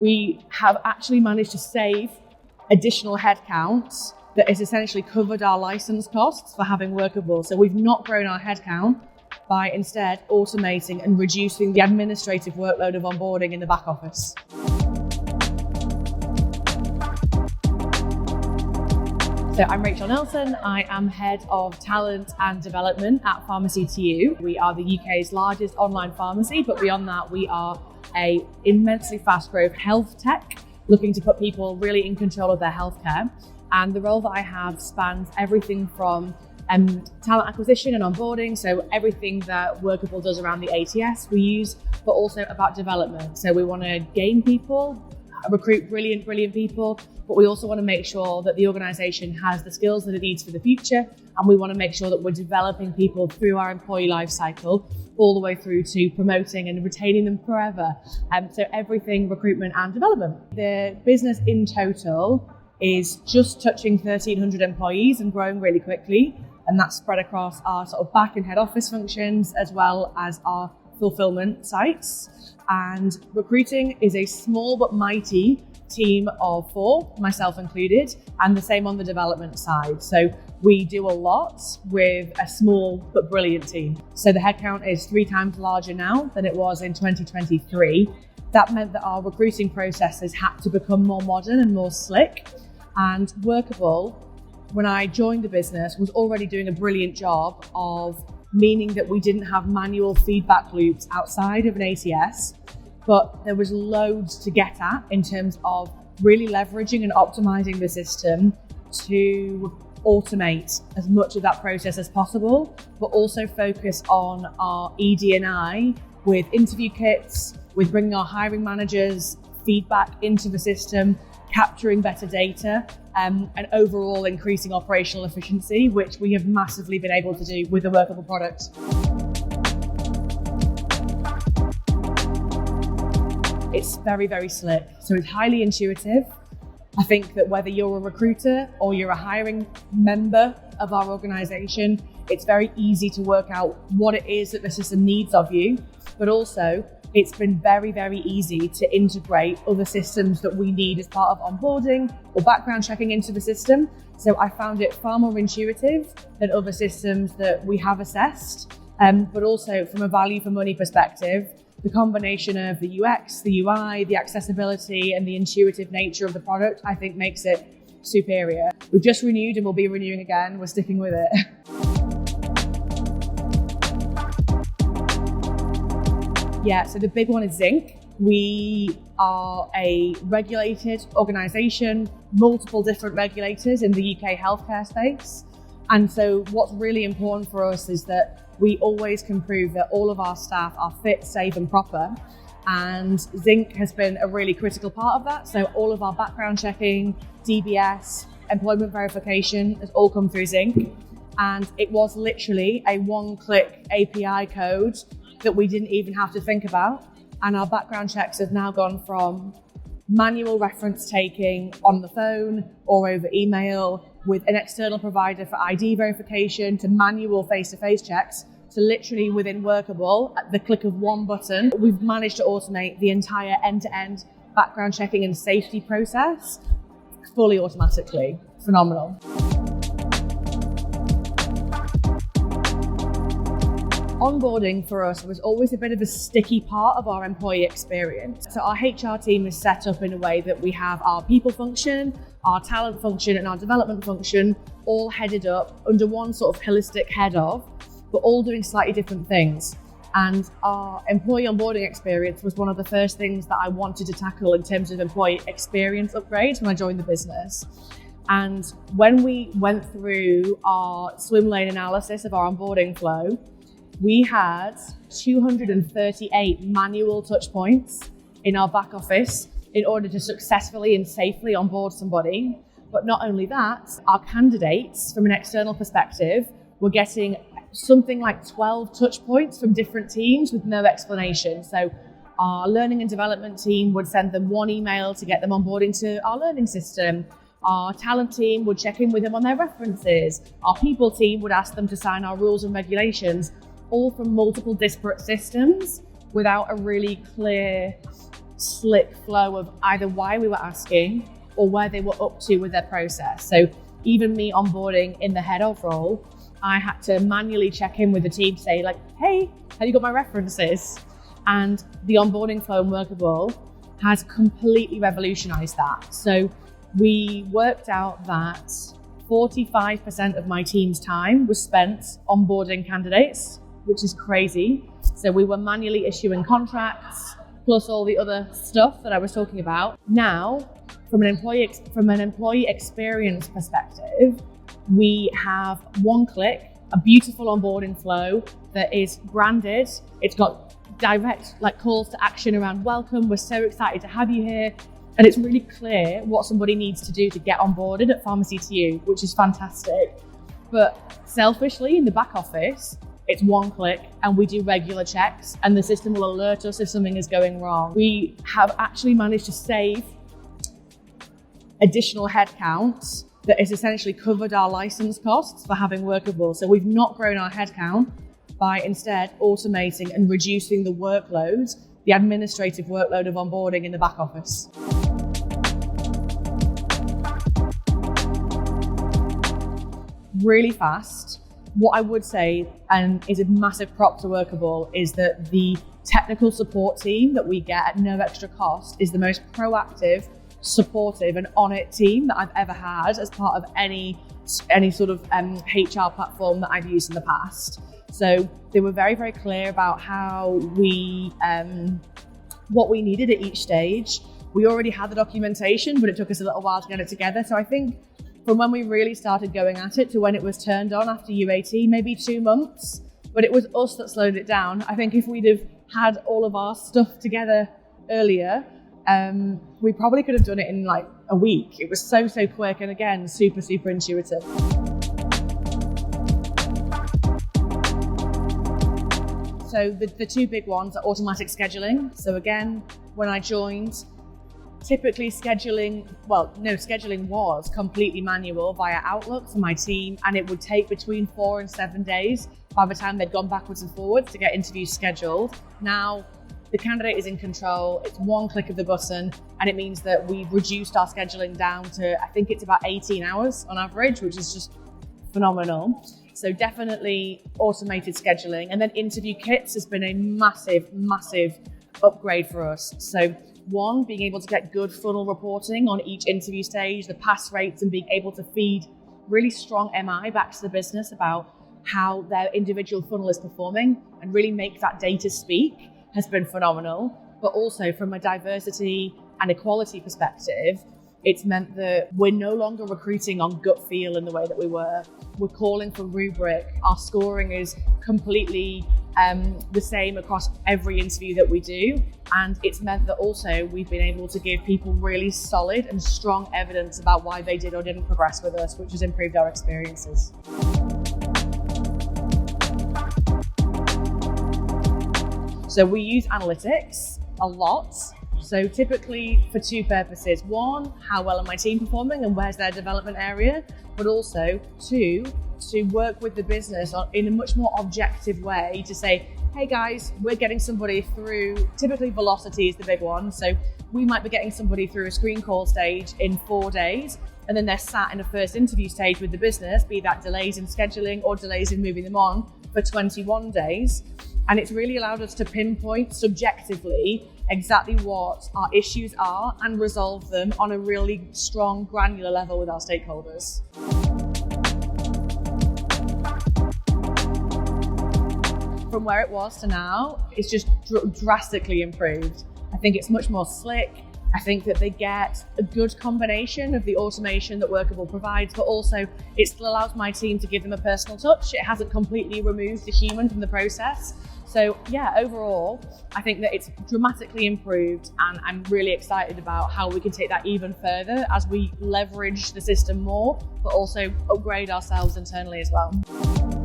We have actually managed to save additional headcount that has essentially covered our license costs for having Workable. So we've not grown our headcount by instead automating and reducing the administrative workload of onboarding in the back office. So I'm Rachel Nelson. I am Head of Talent and Development at Pharmacy2U. We are the UK's largest online pharmacy, but beyond that, we are an immensely fast-growth health tech looking to put people really in control of their healthcare. And the role that I have spans everything from talent acquisition and onboarding, so everything that Workable does around the ATS we use, but also about development. So we want to gain people, recruit brilliant people, but we also want to make sure that the organisation has the skills that it needs for the future, and we want to make sure that we're developing people through our employee life cycle, all the way through to promoting and retaining them forever. So everything recruitment and development. The business in total is just touching 1,300 employees and growing really quickly, and that's spread across our sort of back and head office functions as well as our fulfillment sites. And recruiting is a small but mighty team of 4, myself included, and the same on the development side. So we do a lot with a small but brilliant team. So the headcount is 3 times larger now than it was in 2023. That meant that our recruiting processes had to become more modern and more slick. And Workable, when I joined the business, was already doing a brilliant job of meaning that we didn't have manual feedback loops outside of an ATS, but there was loads to get at in terms of really leveraging and optimizing the system to automate as much of that process as possible, but also focus on our ED&I with interview kits, with bringing our hiring managers' feedback into the system, capturing better data, and overall increasing operational efficiency, which we have massively been able to do with the Workable product. It's very, very slick, so it's highly intuitive. I think that whether you're a recruiter or you're a hiring member of our organisation, it's very easy to work out what it is that the system needs of you, but also it's been very, very easy to integrate other systems that we need as part of onboarding or background checking into the system. So I found it far more intuitive than other systems that we have assessed, but also from a value for money perspective, the combination of the UX, the UI, the accessibility and the intuitive nature of the product, I think makes it superior. We've just renewed and we'll be renewing again. We're sticking with it. Yeah, so the big one is Zinc. We are a regulated organisation, multiple different regulators in the UK healthcare space. And so what's really important for us is that we always can prove that all of our staff are fit, safe and proper. And Zinc has been a really critical part of that. So all of our background checking, DBS, employment verification has all come through Zinc. And it was literally a one-click API code that we didn't even have to think about. And our background checks have now gone from manual reference taking on the phone or over email with an external provider for ID verification to manual face-to-face checks to literally within Workable at the click of one button. We've managed to automate the entire end-to-end background checking and safety process fully automatically. Phenomenal. Onboarding for us was always a bit of a sticky part of our employee experience. So our HR team is set up in a way that we have our people function, our talent function and our development function all headed up under one sort of holistic head of, but all doing slightly different things. And our employee onboarding experience was one of the first things that I wanted to tackle in terms of employee experience upgrades when I joined the business. And when we went through our swim lane analysis of our onboarding flow, we had 238 manual touch points in our back office in order to successfully and safely onboard somebody. But not only that, our candidates from an external perspective were getting something like 12 touch points from different teams with no explanation. So our learning and development team would send them one email to get them onboarding to our learning system. Our talent team would check in with them on their references. Our people team would ask them to sign our rules and regulations, all from multiple disparate systems without a really clear slick flow of either why we were asking or where they were up to with their process. So even me onboarding in the head of role, I had to manually check in with the team to say like, hey, have you got my references? And the onboarding flow in Workable has completely revolutionized that. So we worked out that 45% of my team's time was spent onboarding candidates, which is crazy. So we were manually issuing contracts, plus all the other stuff that I was talking about. Now, from an employee experience perspective, we have one click, a beautiful onboarding flow that is branded. It's got direct calls to action around welcome. We're so excited to have you here. And it's really clear what somebody needs to do to get onboarded at Pharmacy2U, which is fantastic. But selfishly, in the back office, it's one click and we do regular checks and the system will alert us if something is going wrong. We have actually managed to save additional headcount that has essentially covered our license costs for having Workable. So we've not grown our headcount by instead automating and reducing the workload, the administrative workload of onboarding in the back office. Really fast. What I would say, and is a massive prop to Workable, is that the technical support team that we get at no extra cost is the most proactive, supportive and on-it team that I've ever had as part of any sort of HR platform that I've used in the past. So they were very, very clear about how we, what we needed at each stage. We already had the documentation, but it took us a little while to get it together. So I think from when we really started going at it to when it was turned on after UAT, maybe 2 months, but it was us that slowed it down. I think if we'd have had all of our stuff together earlier, we probably could have done it in like a week. It was so quick and again, super intuitive. So the two big ones are automatic scheduling. So again, when I joined, typically scheduling was completely manual via Outlook for my team, and it would take between 4 and 7 days by the time they'd gone backwards and forwards to get interviews scheduled. Now, the candidate is in control, it's one click of the button, and it means that we've reduced our scheduling down to, I think it's about 18 hours on average, which is just phenomenal. So definitely automated scheduling. And then interview kits has been a massive upgrade for us. So one, being able to get good funnel reporting on each interview stage, the pass rates, and being able to feed really strong MI back to the business about how their individual funnel is performing and really make that data speak has been phenomenal. But also from a diversity and equality perspective, it's meant that we're no longer recruiting on gut feel in the way that we were. We're calling for rubric. Our scoring is completely the same across every interview that we do. And it's meant that also we've been able to give people really solid and strong evidence about why they did or didn't progress with us, which has improved our experiences. So we use analytics a lot. So typically for two purposes. One, how well are my team performing and where's their development area? But also two, to work with the business in a much more objective way to say, hey guys, we're getting somebody through, typically velocity is the big one. So we might be getting somebody through a screen call stage in 4 days, and then they're sat in a first interview stage with the business, be that delays in scheduling or delays in moving them on for 21 days. And it's really allowed us to pinpoint subjectively exactly what our issues are and resolve them on a really strong, granular level with our stakeholders. From where it was to now, it's just drastically improved. I think it's much more slick. I think that they get a good combination of the automation that Workable provides, but also it still allows my team to give them a personal touch. It hasn't completely removed the human from the process. So yeah, overall, I think that it's dramatically improved, and I'm really excited about how we can take that even further as we leverage the system more, but also upgrade ourselves internally as well.